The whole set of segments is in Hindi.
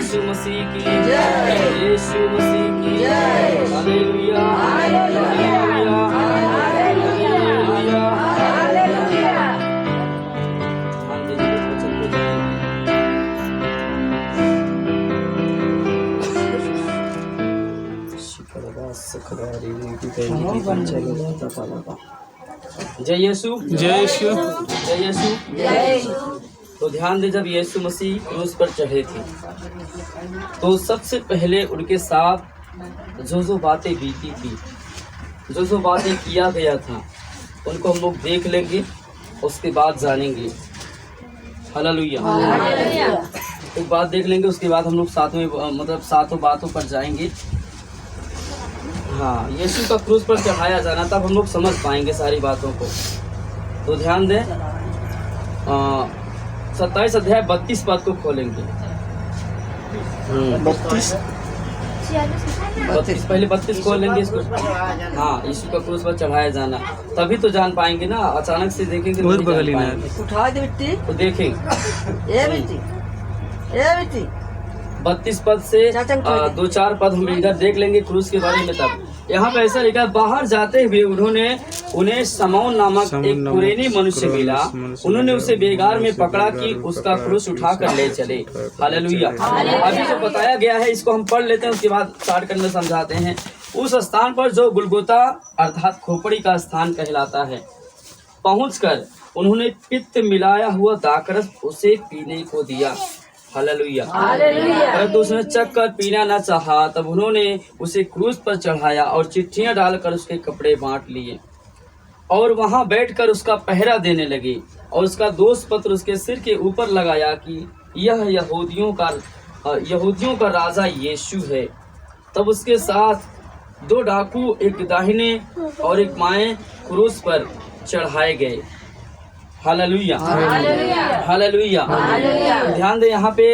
यीशु मसीह की जय, यीशु मसीह की जय। Hallelujah, hallelujah, hallelujah, hallelujah. ध्यान दीजिए वचन को जय यीशु, जय यीशु, जय यीशु, जय यीशु। तो ध्यान दे, जब यीशु मसीह क्रूस पर चढ़े थे तो सबसे पहले उनके साथ जो बातें बीती थी, जो बातें किया गया था, उनको हम लोग देख लेंगे, उसके बाद जानेंगे। हालेलुया। एक बात देख लेंगे, उसके बाद हम लोग सातों बातों पर जाएंगे। हाँ, यीशु का क्रूस पर चढ़ाया जाना, तब हम लोग समझ पाएंगे सारी बातों को। तो ध्यान दें, 27 अध्याय 32 पद को खोलेंगे। 32 पहले 32 खोल लेंगे इसको। हाँ, यीशु का क्रूस पर चढ़ाया जाना, तभी तो जान पाएंगे ना। अचानक से देखेंगे तो देखेंगे। 32 पद से 2-4 पद हम इधर देख लेंगे क्रूस के बारे में। तब यहाँ पे ऐसा लिखा, बाहर जाते हुए उन्हें समौन नामक एक कुरेनी मनुष्य मिला। उन्होंने उसे बेगार में पकड़ा कि उसका क्रूस उठाकर ले चले। हालेलुया। अभी जो बताया गया है इसको हम पढ़ लेते हैं, उसके बाद स्टार्ट करने समझाते हैं। उस स्थान पर जो गुलगुता अर्थात खोपड़ी का स्थान कहलाता है, पहुंचकर उन्होंने पित्त मिलाया हुआ दाखरस उसे पीने को दिया। हालेलुया। परंतु उसने चख कर पीना न चाहा। तब उन्होंने उसे क्रूस पर चढ़ाया और चिट्ठियां डालकर उसके कपड़े बांट लिए और वहां बैठकर उसका पहरा देने लगे और उसका दोष पत्र उसके सिर के ऊपर लगाया कि यह यहूदियों का राजा यीशु है। तब उसके साथ 2 डाकू, एक दाहिने और एक बाएं, क्रूस पर चढ़ाए गए। Hallelujah, hallelujah. ध्यान दे, यहाँ पे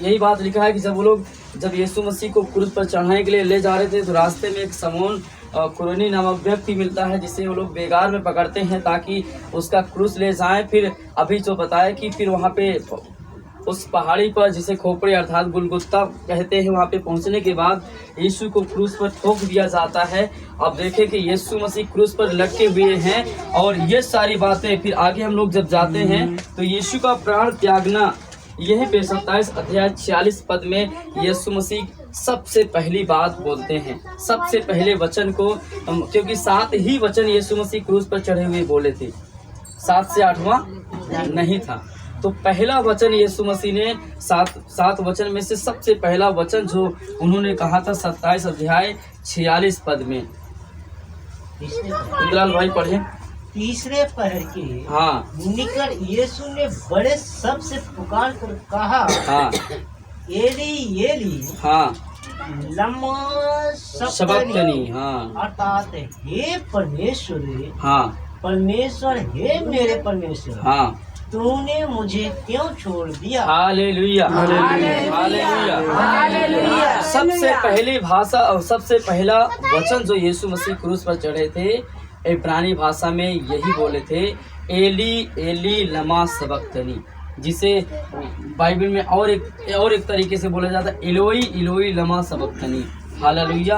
यही बात लिखा है कि जब यीशु मसीह को क्रूस पर चढ़ाने के लिए ले जा रहे थे तो रास्ते में एक समौन कुरेनी नामक व्यक्ति मिलता है, जिसे वो लोग बेगार में पकड़ते हैं ताकि उसका क्रूस ले जाएं। फिर अभी जो बताया कि फिर वहाँ पे उस पहाड़ी पर, जिसे खोपड़ी अर्थात गुलगुता कहते हैं, वहाँ पे पहुँचने के बाद यीशु को क्रूस पर ठोक दिया जाता है। अब देखें कि यीशु मसीह क्रूस पर लटके हुए हैं और ये सारी बातें फिर आगे हम लोग जब जाते हैं तो यीशु का प्राण त्यागना, यही पे 27 अध्याय 46 पद में यीशु मसीह सबसे पहली बात बोलते हैं, सबसे पहले वचन को, क्योंकि 7 ही वचन यीशु मसीह क्रूस पर चढ़े हुए बोले थे, 7 से 8वां नहीं था। तो पहला वचन यीशु मसीह ने 7 वचन में से सबसे पहला वचन जो उन्होंने कहा था 27 अध्याय 46 पद में। इंद्रलाल भाई पढ़े। तीसरे पहर के निकट यीशु ने बड़े शब्द से पुकार कर कहा, एली एली लमा सबक्तनी, अर्थात हे परमेश्वर, परमेश्वर, हे मेरे परमेश्वर, तूने मुझे क्यों छोड़ दिया। Hallelujah, hallelujah, hallelujah. सबसे पहली भाषा और सबसे पहला वचन जो यीशु मसीह क्रूस पर चढ़े थे, इब्रानी भाषा में यही बोले थे, एली एली लमा सबक्तनी, जिसे बाइबल में और एक तरीके से बोला जाता है, इलोई इलोई लमा सबक्तनी। हालेलुया।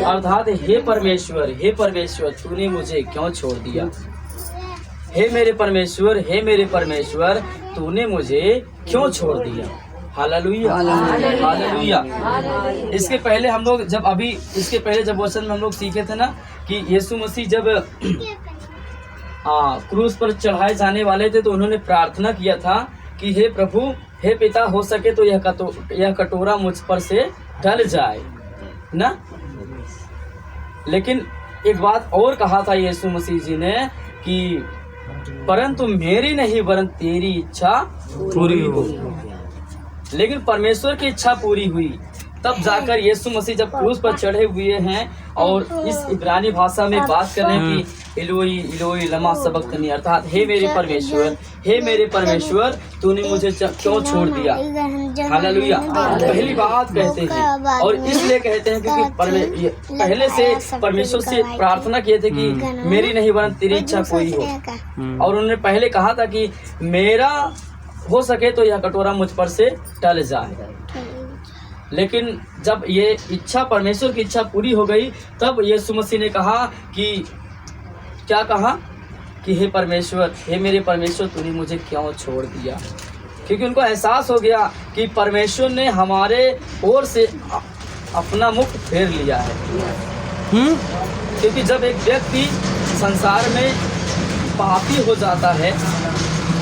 अर्थात हे परमेश्वर, तूने मुझे क्यों छोड़ दिया। हे मेरे परमेश्वर, तूने मुझे क्यों छोड़ दिया। Hallelujah, hallelujah. इसके पहले जब वचन में हम लोग सीखे थे ना कि यीशु मसीह जब क्रूस पर चढ़ाए जाने वाले थे तो उन्होंने प्रार्थना किया था कि हे प्रभु, हे पिता, हो सके तो यह कटोरा मुझ पर से टल जाए ना। लेकिन एक बात और कहा था यीशु मसीह जी ने कि परंतु मेरी नहीं वरन तेरी इच्छा पूरी हो। लेकिन परमेश्वर की इच्छा पूरी हुई। तब जाकर यीशु मसीह जब क्रूस पर चढ़े हुए हैं और इस इब्रानी भाषा में बात कर रहे हैं कि इलोई इलोई लमा सबक्तनी, अर्थात हे मेरे परमेश्वर, तूने मुझे क्यों छोड़ दिया। हालेलुया। पहली बात कहते हैं और इसलिए कहते हैं क्योंकि पहले से परमेश्वर से प्रार्थना किए थे कि मेरी नहीं वरन तेरी इच्छा पूरी हो। और उन्होंने पहले कहा था कि मेरा हो सके तो यह कटोरा मुझ पर से टल जाए। लेकिन जब ये इच्छा, परमेश्वर की इच्छा पूरी हो गई, तब यीशु मसीह ने कहा कि क्या कहा कि हे परमेश्वर, हे मेरे परमेश्वर, तूने मुझे क्यों छोड़ दिया। क्योंकि उनको एहसास हो गया कि परमेश्वर ने हमारे ओर से अपना मुख फेर लिया है। क्योंकि जब एक व्यक्ति संसार में पापी हो जाता है,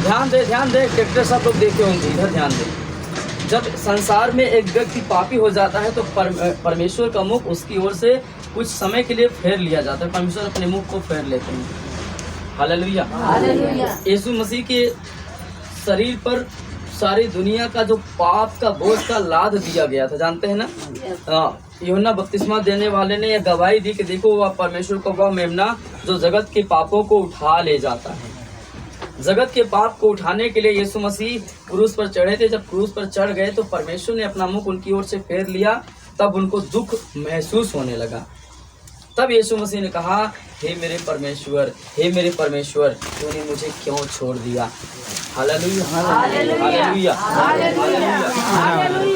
ध्यान दे, ट्रैक्टर सब लोग देखे होंगे, इधर ध्यान दे। जब संसार में एक व्यक्ति पापी हो जाता है तो परमेश्वर का मुख उसकी ओर से कुछ समय के लिए फेर लिया जाता है। परमेश्वर अपने मुख को फेर लेते हैं। हालेलुया। यीशु मसीह के शरीर पर सारी दुनिया का जो पाप का बोझ का लाद दिया गया था, जानते हैं ना। यूहन्ना बपतिस्मा देने वाले ने यह गवाही दी कि देखो वह परमेश्वर का वह मेमना जो जगत के पापों को उठा ले जाता है। जगत के पाप को उठाने के लिए यीशु मसीह क्रूस पर चढ़े थे। जब क्रूस पर चढ़ गए तो परमेश्वर ने अपना मुख उनकी ओर से फेर लिया। तब उनको दुख महसूस होने लगा। तब यीशु मसीह ने कहा, हे मेरे परमेश्वर, हे मेरे परमेश्वर, तूने मुझे क्यों छोड़ दिया। Hallelujah, hallelujah, hallelujah.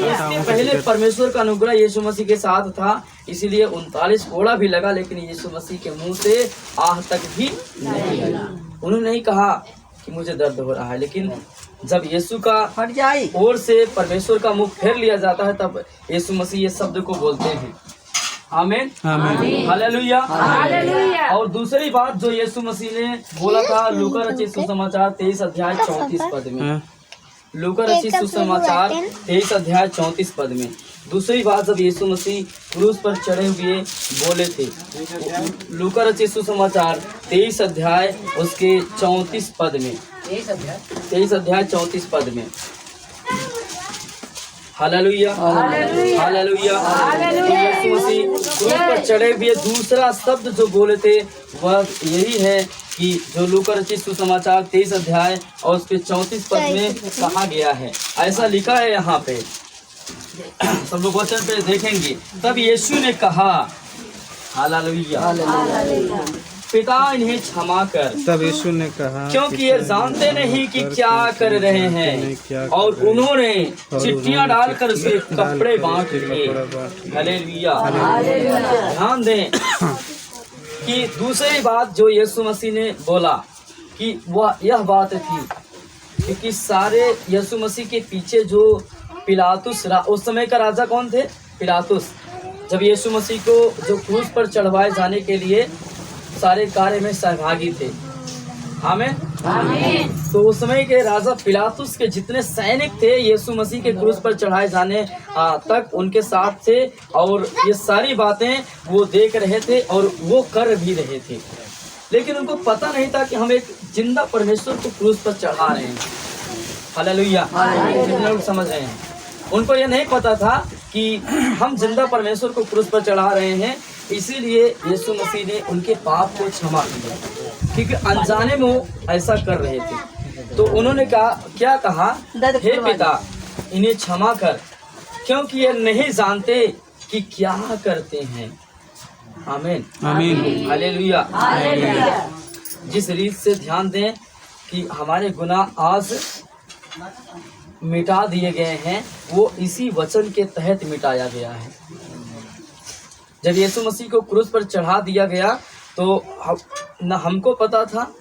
इसके पहले परमेश्वर का अनुग्रह यीशु मसीह के साथ था, इसीलिए 39 कोड़ा भी लगा, लेकिन यीशु मसीह के मुंह से आह तक भी नहीं लगा। उन्होंने नहीं कहा कि मुझे दर्द हो रहा है, लेकिन जब यीशु का ओर से परमेश्वर का मुख फेर लिया जाता है, तब यीशु मसीह ये शब्द को बोलते हैं। आमीन, हालेलुया, हालेलुया। और दूसरी बात जो यीशु मसीह ने बोला था लूका रचित सुसमाचार 23 अध्याय 34 पद में, लूका रचित सुसमाचार 23 अध्याय 34 पद में दूसरी बात जब यीशु मसीह क्रूस पर चढ़े हुए बोले थे, लूका रचित सुसमाचार 23 अध्याय उसके 34 पद में, 23 अध्याय 34 पद में। Hallelujah, hallelujah. यीशु मसीह क्रूस पर चढ़े हुए दूसरा शब्द जो बोले थे वह यही है कि जो लूका रचित सुसमाचार 23 अध्याय और उसके 34 पद में कहा गया है। ऐसा लिखा है यहाँ पे, सब लोग वचन पे देखेंगे। तब यीशु ने कहा, हालेलुया, पिता इन्हें क्षमा कर। तब यीशु ने कहा, क्योंकि ये जानते नहीं कि क्या कर रहे हैं। और उन्होंने चिट्ठियां डालकर उसके कपड़े बांट दिए। हालेलुया। ध्यान दें कि दूसरी बात जो यीशु मसीह ने बोला कि वह यह बात थी, क्योंकि सारे यीशु मसीह के पीछे जो पिलातुस, उस समय का राजा कौन थे? पिलातुस। जब यीशु मसीह को जो क्रूस पर चढ़वाए जाने के लिए सारे कार्य में सहभागी थे। आमीन। तो उस समय के राजा पिलातुस के जितने सैनिक थे यीशु मसीह के क्रूस पर चढ़ाए जाने तक उनके साथ थे, और ये सारी बातें वो देख रहे थे और वो कर भी रहे थे। लेकिन उनको पता नहीं था कि हम एक जिंदा परमेश्वर को क्रूस पर चढ़ा रहे हैं। हालेलुया, कितने लोग समझ रहे हैं? उनको ये नहीं पता था कि हम जिंदा परमेश्वर को क्रूस पर चढ़ा रहे हैं। इसीलिए यीशु मसीह ने उनके पाप को क्षमा किया, क्योंकि अनजाने में वो ऐसा कर रहे थे। तो उन्होंने कहा, क्या कहा? हे पिता इन्हें क्षमा कर, क्योंकि ये नहीं जानते कि क्या करते हैं। आमीन, आमीन, हालेलुया। जिस रीत से ध्यान दें कि हमारे गुनाह आज मिटा दिए गए हैं, वो इसी वचन के तहत मिटाया गया है। जब यीशु मसीह को क्रूस पर चढ़ा दिया गया तो न हमको पता था,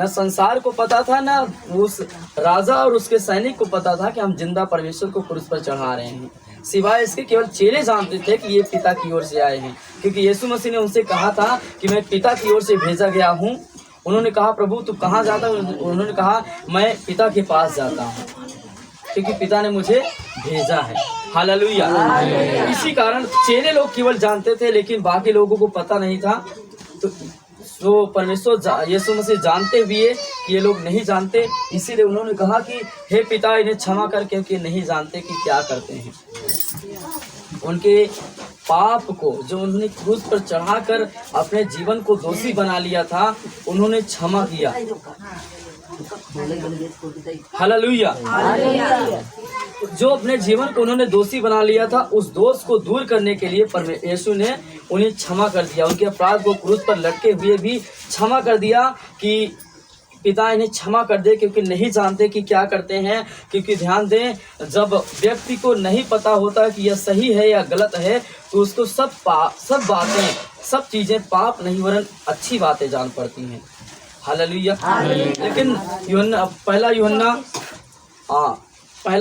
न संसार को पता था, न उस राजा और उसके सैनिक को पता था कि हम जिंदा परमेश्वर को क्रूस पर चढ़ा रहे हैं। सिवाय इसके केवल चेले जानते थे कि ये पिता की ओर से आए हैं, क्योंकि यीशु मसीह ने उनसे कहा था कि मैं पिता की ओर से भेजा गया हूँ। उन्होंने कहा, प्रभु तू कहाँ जाता है? उन्होंने कहा, मैं पिता के पास जाता हूँ, क्योंकि पिता ने मुझे भेजा है। हालेलुया। इसी कारण चेले लोग केवल जानते थे, लेकिन बाकी लोगों को पता नहीं था। तो परमेश्वर यीशु मसीह जानते हुए कि ये लोग नहीं जानते, इसीलिए उन्होंने कहा कि हे पिता इन्हें क्षमा कर, क्योंकि नहीं जानते कि क्या करते हैं। उनके पाप को जो उन्होंने क्रूस पर चढ़ाकर अपने जीवन को दोषी बना लिया था, उन्होंने क्षमा किया। हालेलुया। जो अपने जीवन को उन्होंने दोषी बना लिया था, उस दोष को दूर करने के लिए यीशु ने उन्हें क्षमा कर दिया। उनके अपराध को क्रूस पर लटके हुए भी क्षमा कर दिया कि पिता इन्हें क्षमा कर दे, क्योंकि नहीं जानते कि क्या करते हैं। क्योंकि ध्यान दें, जब व्यक्ति को नहीं पता होता कि यह सही है या गलत है, तो उसको सब बातें, सब चीजें पाप नहीं वरन अच्छी बातें जान पड़ती हैं। हालेलुया। लेकिन पहला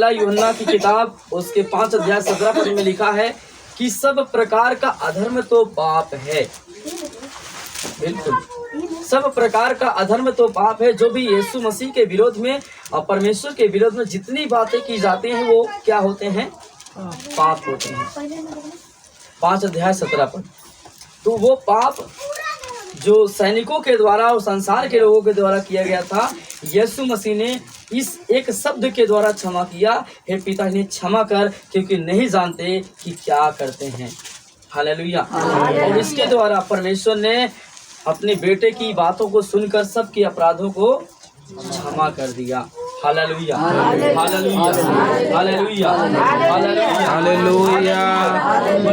यूहन्ना की किताब उसके 5 अध्याय 17 पद में लिखा है कि सब प्रकार का अधर्म तो पाप है। बिल्कुल, सब प्रकार का अधर्म तो पाप है। जो भी यीशु मसीह के विरोध में और परमेश्वर के विरोध में जितनी बातें की जाती हैं, वो क्या होते हैं? पाप होते हैं। 5 अध्याय 17 पद। तो वो पाप जो सैनिकों के द्वारा और संसार के लोगों के द्वारा किया गया था, यीशु मसीह ने इस एक शब्द के द्वारा क्षमा किया, हे पिता इन्हें क्षमा कर, क्योंकि नहीं जानते कि क्या करते हैं। हालेलुया। और इसके द्वारा परमेश्वर ने अपने बेटे की बातों को सुनकर सबके अपराधों को क्षमा कर दिया। Hallelujah, hallelujah, hallelujah, hallelujah, hallelujah.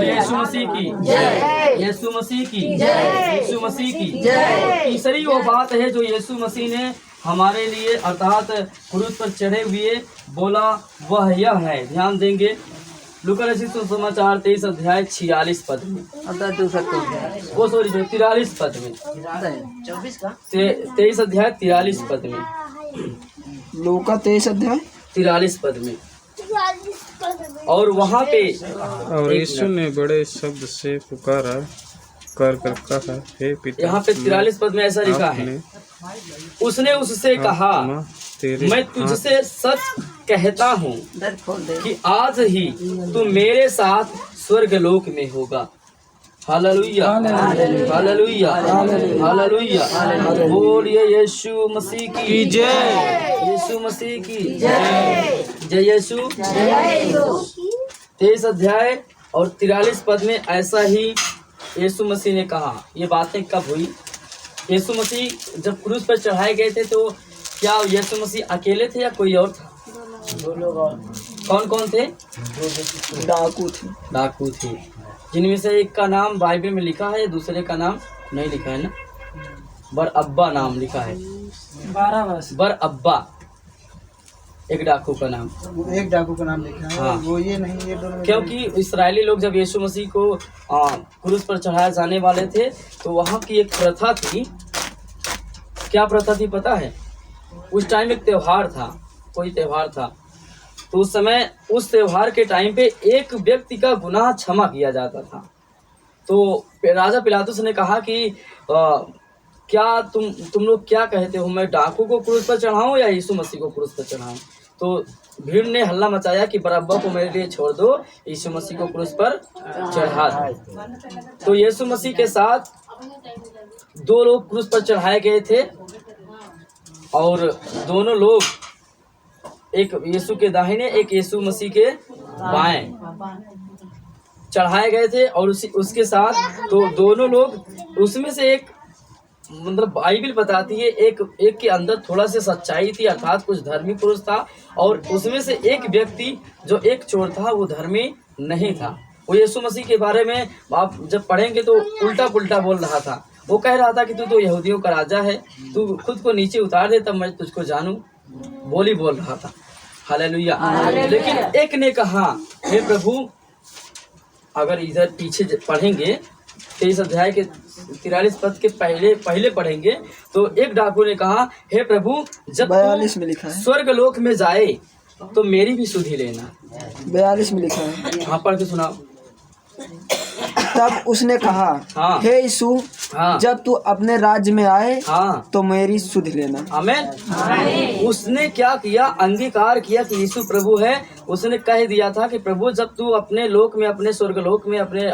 यीशु मसीह की जय, यीशु मसीह की जय, यीशु मसीह की जय। तीसरी वो बात है जो यीशु मसीह ने हमारे लिए अर्थात क्रूस पर चढ़े हुए बोला, वह यह है। ध्यान देंगे, लूका रचित सुसमाचार 23 अध्याय 46 पद में, 43 पद में, 23 अध्याय 43 पद में, लूका 23 अध्याय 43 पद में। और वहाँ पे और यीशु ने बड़े शब्द से पुकारा कर कहा, हे पिता। यहाँ पे 43 पद में ऐसा लिखा है, उसने उससे कहा, मैं तुझसे सच कहता हूँ कि आज ही तू मेरे साथ स्वर्गलोक में होगा। Hallelujah, hallelujah, hallelujah. बोलिए यीशु मसीह की जय, यीशु मसीह की जय, जय यीशु। 23 अध्याय और 43 पद में ऐसा ही यीशु मसीह ने कहा। ये बातें कब हुई? यीशु मसीह जब क्रूस पर चढ़ाए गए थे, तो क्या यीशु मसीह अकेले थे या कोई और था? कौन कौन थे? डाकू थे, जिनमें से एक का नाम बाइबल में लिखा है, दूसरे का नाम नहीं लिखा है ना। बरअब्बा नाम लिखा है, बरअब्बा एक डाकू का नाम, लिखा है। हाँ। वो ये नहीं, ये दोनों। क्योंकि इस्राएली लोग जब यीशु मसीह को क्रूस पर चढ़ाए जाने वाले थे, तो वहाँ की एक प्रथा थी। क्या प्रथा थी पता है? उस टाइम एक त्योहार था, कोई त्योहार था, तो उस समय उस त्योहार के टाइम पे एक व्यक्ति का गुनाह क्षमा किया जाता था। तो राजा पिलातुस ने कहा कि क्या तुम लोग क्या कहते हो, मैं डाकू को क्रूस पर चढ़ाऊं या यीशु मसीह को क्रूस पर चढ़ाऊं? तो भीड़ ने हल्ला मचाया कि बरअब्बा को मेरे लिए छोड़ दो, यीशु मसीह को क्रूस पर चढ़ा दो। तो यीशु मसीह के साथ 2 लोग क्रूस पर चढ़ाए गए थे, और दोनों लोग, एक यीशु के दाहिने, एक यीशु मसीह के बाएं चढ़ाए गए थे। और उसके साथ तो दोनों लोग, उसमें से एक, मतलब बाइबल बताती है, एक के अंदर थोड़ा सा सच्चाई थी, अर्थात कुछ धर्मी पुरुष था, और उसमें से एक व्यक्ति जो एक चोर था, वो धर्मी नहीं था। वो यीशु मसीह के बारे में आप जब पढ़ेंगे तो उल्टा पुल्टा बोल रहा था। वो कह रहा था कि तू तो यहूदियों का राजा है, तू खुद को नीचे उतार दे तब मैं तुझको जानूं, बोल रहा था। हालेलुया। लेकिन एक ने कहा, हे प्रभु, अगर इधर पीछे पढ़ेंगे 23 अध्याय के 43 पद के पहले पढ़ेंगे, तो एक डाकू ने कहा, हे प्रभु, जब 42 में लिखा है, स्वर्ग लोक में जाए तो मेरी भी सुधि लेना। 42 में लिखा है। हाँ, पढ़ के सुनाओ। तब उसने कहा, हाँ। हे यीशु, हाँ। जब तू अपने राज्य में आए, हाँ, तो मेरी सुध लेना। आमीन। उसने क्या किया? अंगीकार किया कि यीशु प्रभु है। उसने कह दिया था कि प्रभु, जब तू अपने लोक में, अपने स्वर्ग लोक में, अपने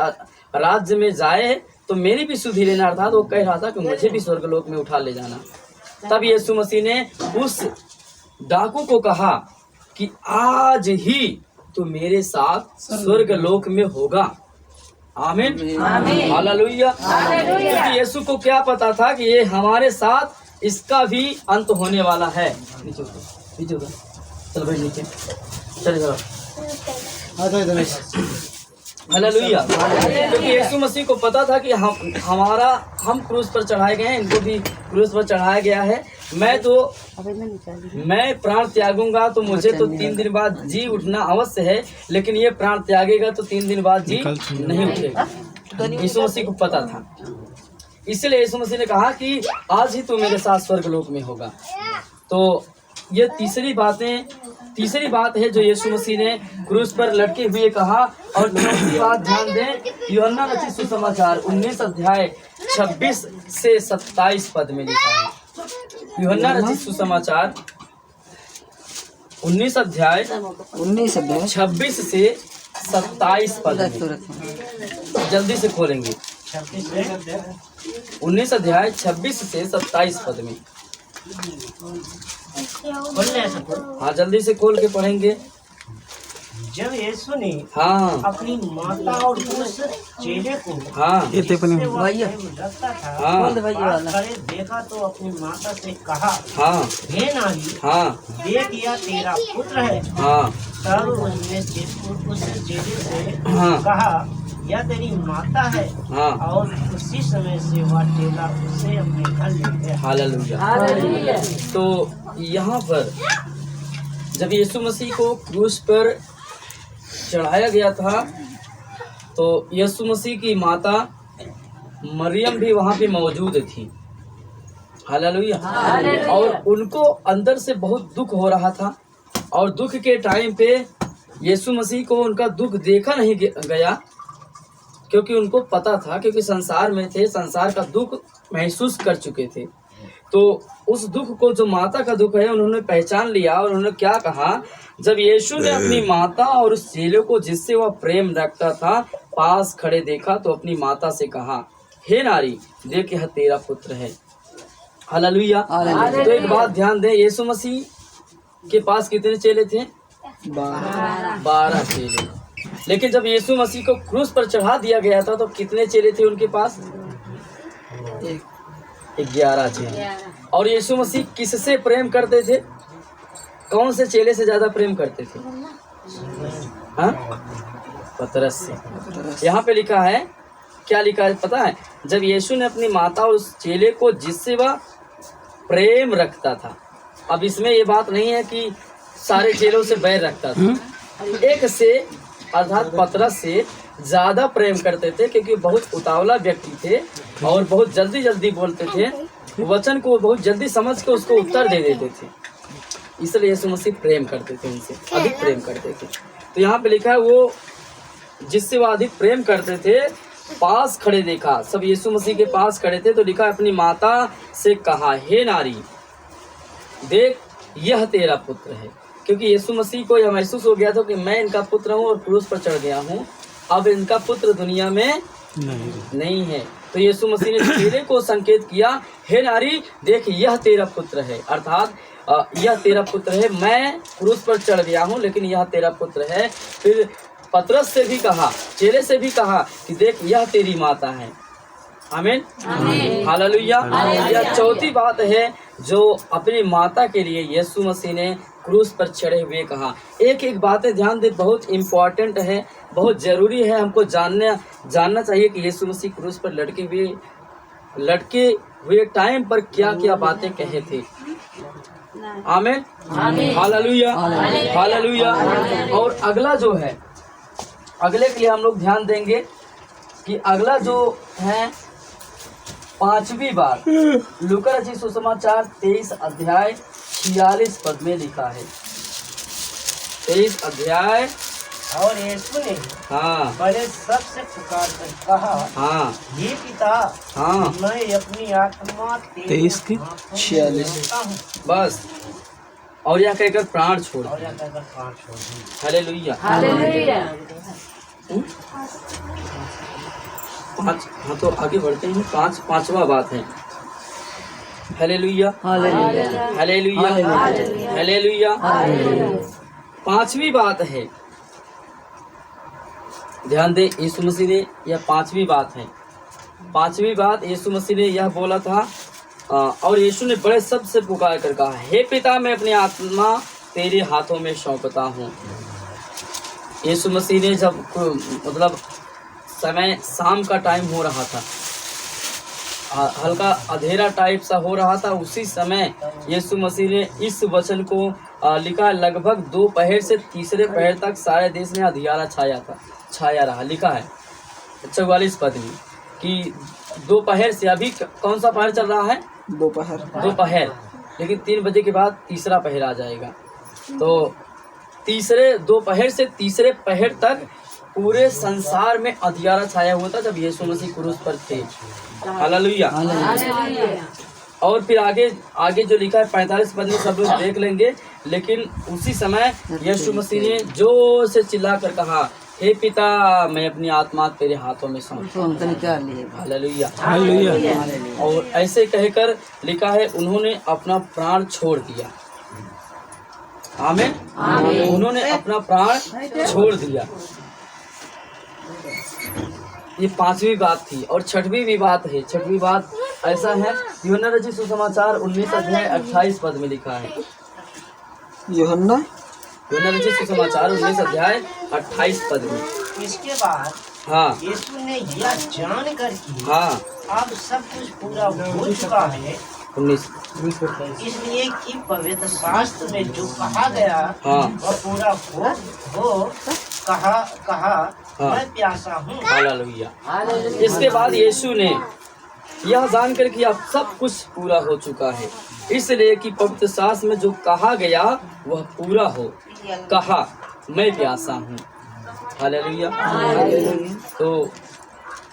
राज्य में जाए तो मेरी भी सुधि लेना। अर्थात वो कह रहा था कि मुझे भी स्वर्ग लोक में उठा ले जाना। तब यीशु मसीह ने उस डाकू को कहा कि आज ही तू मेरे साथ स्वर्ग लोक में होगा। आमीन, हालेलुया। क्योंकि यीशु को क्या पता था कि ये हमारे साथ इसका भी अंत होने वाला है। नीचे चल भाई, नीचे चल चलो। हालेलुया। क्योंकि यीशु मसीह को पता था कि हम क्रूस पर चढ़ाए गए हैं, इनको भी क्रूस पर चढ़ाया गया है। मैं प्राण त्यागूंगा तो मुझे तो 3 दिन बाद जी उठना अवश्य है, लेकिन ये प्राण त्यागेगा तो 3 दिन बाद जी नहीं उठेगा। यीशु मसीह को पता था, इसलिए यीशु मसीह ने कहा कि आज ही तू मेरे साथ स्वर्ग लोक में होगा। तो ये तीसरी बात है जो यीशु मसीह ने क्रूस पर लटके हुए कहा। और चौथी बात ध्यान दें, यूहन्ना रचित सुसमाचार 19 अध्याय 26 से 27 पद में लिखा है। यूहन्ना रचित सुसमाचार 19 अध्याय 26 से 27 पद में, जल्दी से खोलेंगे। 19 अध्याय 26 से 27 पद में। हाँ, जल्दी से खोल के पढ़ेंगे। जब यीशु ने हाँ अपनी माता और उस चेले को हाँ रखता था, हाँ पास खड़े देखा तो अपनी माता से कहा, हाँ हे नारी, हाँ देख यह तेरा पुत्र है। हाँ तब उसने उस चेले से हाँ कहा, यह तेरी माता है। हाँ। और उसी समय से वह चेला उसे अपने घर ले गया। हालेलुया। तो यहाँ पर जब यीशु मसीह को क्रूस पर चढ़ाया गया था तो यीशु मसीह की माता मरियम भी वहाँ पे मौजूद थी। हालेलुया। और उनको अंदर से बहुत दुख हो रहा था, और दुख के टाइम पे यीशु मसीह को उनका दुख देखा नहीं गया, क्योंकि उनको पता था, क्योंकि संसार में थे, संसार का दुख महसूस कर चुके थे। तो उस दुख को, जो माता का दुख है, उन्होंने पहचान लिया। और उन्होंने क्या कहा, जब यीशु ने अपनी माता और उस चेले को जिससे वह प्रेम रखता था पास खड़े देखा तो अपनी माता से कहा, हे नारी, देख यह तेरा पुत्र है। हालेलुया। तो एक बात ध्यान दें, यीशु मसीह के पास कितने चेले थे? 12 चेले। लेकिन जब यीशु मसीह को क्रूस पर चढ़ा दिया गया था तो कितने चेले थे उनके पास? 11 चेले। और यीशु मसीह किससे प्रेम करते थे? कौन से चेले से ज्यादा प्रेम करते थे? हाँ, पतरस से। यहाँ पे लिखा है, क्या लिखा है पता है? जब यीशु ने अपनी माता और उस चेले को जिससे वह प्रेम रखता था। अब इसमें ये बात नहीं है कि सारे चेलों से बैर रखता था, एक से अर्थात पतरस से ज्यादा प्रेम करते थे, क्योंकि बहुत उतावला व्यक्ति थे और बहुत जल्दी जल्दी बोलते थे, वचन को बहुत जल्दी समझ के उसको उत्तर दे देते थे। इसलिए यीशु मसीह प्रेम करते थे, उनसे अधिक प्रेम करते थे। तो यहाँ पे लिखा है, वो जिससे वह अधिक प्रेम करते थे पास खड़े देखा। सब यीशु मसीह के पास खड़े थे तो लिखा, अपनी माता से कहा, हे नारी, देख यह तेरा पुत्र है। क्योंकि यीशु मसीह को यह महसूस हो गया था कि मैं इनका पुत्र हूँ और क्रूस पर चढ़ गया हूँ, अब इनका पुत्र दुनिया में नहीं है। तो यीशु मसीह ने चेले को संकेत किया, हे नारी, देख यह तेरा पुत्र है, अर्थात यह तेरा पुत्र है। मैं क्रूस पर चढ़ गया हूँ, लेकिन यह तेरा पुत्र है। फिर पतरस से भी कहा, चेले से भी कहा कि देख यह तेरी माता है। आमीन, हालेलुया। यह चौथी बात है जो अपनी माता के लिए यीशु मसीह ने क्रूस पर चढ़े हुए कहा। एक एक बातें ध्यान दे, बहुत इम्पोर्टेंट है, बहुत जरूरी है, हमको जानना चाहिए कि यीशु मसीह क्रूस पर लटके हुए टाइम पर क्या क्या बातें कहे थे। आमीन, हालेलुया, हालेलुया। और अगला जो है, अगले के लिए हम लोग ध्यान देंगे कि अगला जो है 5वीं बात, लूका रचित सुसमाचार 23 अध्याय 46 पद में लिखा है। 23 अध्याय। और यीशु ने बड़े सबसे पुकार कर कहा, हाँ, हे पिता, हाँ, मैं अपनी आत्मा 23 की 46 बस। और यह कहकर प्राण छोड़ और यह कहकर प्राण छोड़ दी। Hallelujah, hallelujah. हाँ, तो आगे बढ़ते हैं। पांचवा बात है, हालेलुया, हालेलुया, हालेलुया, हालेलुया। 5वीं बात है, ध्यान दे, यीशु मसीह ने, यह 5वीं बात है। 5वीं बात यीशु मसीह ने यह बोला था, और यीशु ने बड़े शब्द से पुकार कर कहा, हे पिता, मैं अपनी आत्मा तेरे हाथों में सौंपता हूँ। यीशु मसीह ने जब मतलब समय शाम का टाइम हो रहा था, हल्का अंधेरा टाइप सा हो रहा था, उसी समय यीशु मसीह ने इस वचन को लिखा। लगभग दोपहर से तीसरे पहर तक सारे देश में अंधियारा छाया रहा। लिखा है 44 पद में कि दोपहर से, अभी कौन सा पहर चल रहा है? दोपहर, लेकिन 3 बजे के बाद तीसरा पहर आ जाएगा। तो दोपहर से तीसरे पहर तक पूरे संसार में अंधियारा छाया हुआ था जब यीशु मसीह क्रूस पर थे। हालेलुया। और फिर आगे जो लिखा है 45 पद में सब लोग देख लेंगे। लेकिन उसी समय यीशु मसीह ने जोर से चिल्ला कर कहा, हे पिता, मैं अपनी आत्मा तेरे हाथों में सौंपता हूं। हालेलुया। और ऐसे कहकर लिखा है उन्होंने अपना प्राण छोड़ दिया। आमीन। उन्होंने अपना प्राण छोड़ दिया। ये 5वीं बात थी। और 6वीं भी बात है। 6वीं बात ऐसा है, यूहन्ना रचित सुसमाचार 19 अध्याय 28 पद में लिखा है। यूहन्ना रचित सुसमाचार 19 अध्याय 28 पद में। इसके बाद हाँ, यीशु ने यह जान कर कि हाँ, अब सब कुछ पूरा हो चुका है, 19 इसलिए कि पवित्र शास्त्र में जो कहा गया हाँ, वह पूरा हो कहा हाँ। मैं प्यासा हूँ। हालेलुया। इसके बाद यीशु ने यह जानकर कि अब सब कुछ पूरा हो चुका है, इसलिए कि पवित्र शास्त्र में जो कहा गया वह पूरा हो, कहा मैं प्यासा हूँ। हालेलुया। तो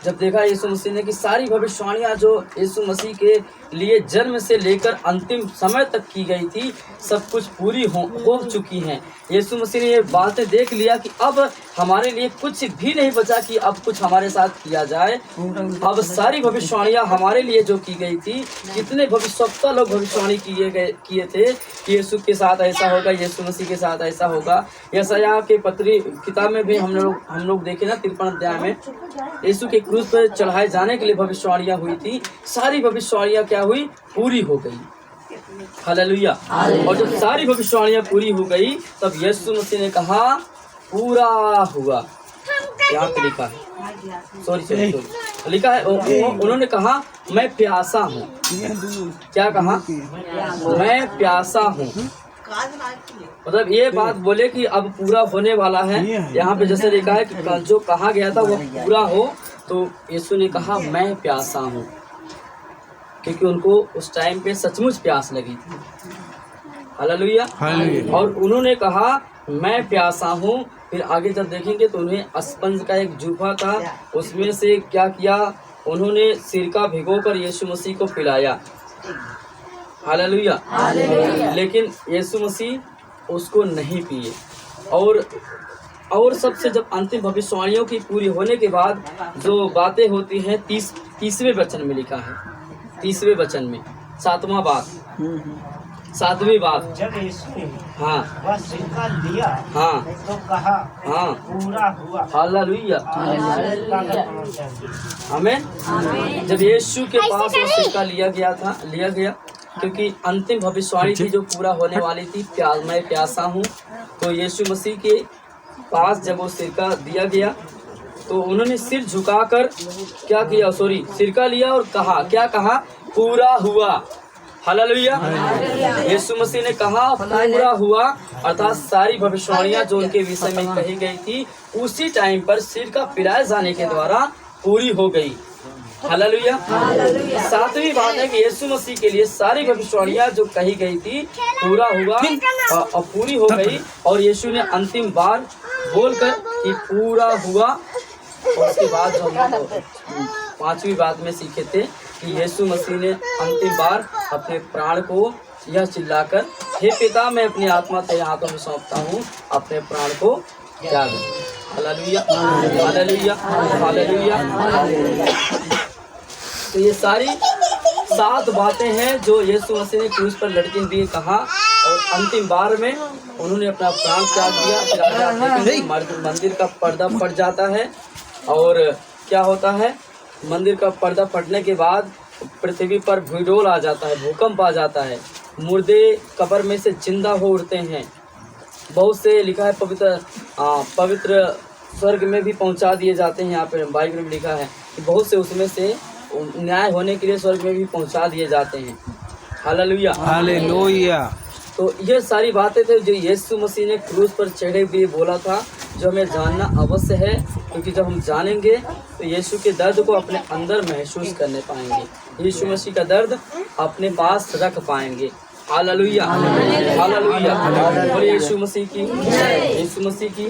जब देखा यीशु मसीह ने कि सारी भविष्यवाणियां जो यीशु मसीह के लिए जन्म से लेकर अंतिम समय तक की गई थी, सब कुछ पूरी हो चुकी हैं। यीशु मसीह ने ये बातें देख लिया कि अब हमारे लिए कुछ भी नहीं बचा कि अब कुछ हमारे साथ किया जाए। अब सारी भविष्यवाणियां हमारे लिए जो की गई थी, कितने भविष्यवक्ता लोग भविष्यवाणी किए थे कि यीशु के साथ ऐसा होगा, यीशु मसीह के साथ ऐसा होगा। यशायाह के पत्री किताब में भी हम लोग देखे ना 53 अध्याय में यीशु के क्रूस पर चढ़ाए जाने के लिए भविष्यवाणियां हुई थी। सारी भविष्यवाणियां क्या हुई? पूरी हो गई। हालेलुया। और जब सारी भविष्यवाणियां पूरी हो गई तब यीशु मसीह ने कहा पूरा हुआ। यहाँ पे लिखा है, सॉरी लिखा है, उन्होंने कहा मैं प्यासा हूँ। क्या कहा? मैं प्यासा हूँ। मतलब ये बात बोले कि अब पूरा होने वाला है। यहाँ पे जैसे लिखा है कि जो कहा गया था वो पूरा हो, तो यीशु ने कहा मैं प्यासा हूँ, क्योंकि उनको उस टाइम पे सचमुच प्यास लगी थी। हालेलुया। और उन्होंने कहा मैं प्यासा हूँ। फिर आगे जब देखेंगे तो उन्हें स्पंज का एक जूफा था, उसमें से क्या किया? उन्होंने सिरका भिगोकर यीशु मसीह को पिलाया। हालेलुया। लेकिन यीशु मसीह उसको नहीं पिए। और सबसे जब अंतिम भविष्यवाणियों की पूरी होने के बाद जो बातें होती हैं 30वें वचन में लिखा है, 30वें वचन में 7वां बात, 7वीं बात। जब यीशु ने हाँ, वह सिरका लिया हाँ, तो कहा हाँ, पूरा हुआ। हालेलुया। आमीन। जब यीशु के पास वो सिरका लिया गया क्योंकि अंतिम भविष्यवाणी थी जो पूरा होने वाली थी, मैं प्यासा हूँ। तो यीशु मसीह के पास जब वो सिरका दिया गया तो उन्होंने सिर झुकाकर क्या किया? सिरका लिया और कहा, क्या कहा? पूरा हुआ। हालेलुया। यीशु मसीह ने कहा पूरा हुआ, अर्थात सारी भविष्यवाणियां जो उनके विषय में कही गई थी उसी टाइम पर सिरका पिलाए जाने के द्वारा पूरी हो गई। हालेलुया। 7वीं बात है कि यीशु मसीह के लिए सारी भविष्यवाणियां जो कही गई थी पूरा हुआ और पूरी हो गई। और यीशु ने अंतिम बार बोलकर कि पूरा हुआ। और उसके बाद जो हम 5वीं बात में सीखे थे कि यीशु मसीह ने अंतिम बार अपने प्राण को यह चिल्लाकर, हे पिता, मैं अपनी आत्मा तेरे हाथों में सौंपता हूँ, अपने प्राण को त्याग दे। Hallelujah, hallelujah, hallelujah. तो ये सारी 7 बातें हैं जो यीशु मसीह ने क्रूस पर लटके हुए कहा और अंतिम बार में उन्होंने अपना प्राण त्याग दिया। फिर मंदिर का पर्दा फट जाता है और क्या होता है? मंदिर का पर्दा फटने के बाद पृथ्वी पर भूडोल आ जाता है, भूकंप आ जाता है, मुर्दे कब्र में से जिंदा हो उठते हैं। बहुत से लिखा है पवित्र स्वर्ग में भी पहुंचा दिए जाते हैं। यहाँ पे बाइबल में लिखा है कि बहुत से उसमें से न्याय होने के लिए स्वर्ग में भी पहुंचा दिए जाते हैं। हालेलुया। हालेलुया। तो ये सारी बातें थे जो यीशु मसीह ने क्रूस पर चढ़े हुए बोला था, जो हमें जानना अवश्य है, क्योंकि जब हम जानेंगे तो यीशु के दर्द को अपने अंदर महसूस करने पाएंगे, यीशु मसीह का दर्द अपने पास रख पाएंगे। Hallelujah, hallelujah. बोलिए यीशु मसीह की, यीशु मसीह की।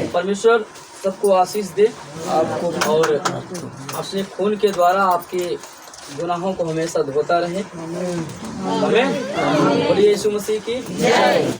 परमेश्वर सबको आशीष दे आपको, और अपने खून के द्वारा आपके गुनाहों को हमेशा धोता रहे। हमें बोलिए यीशु मसीह की।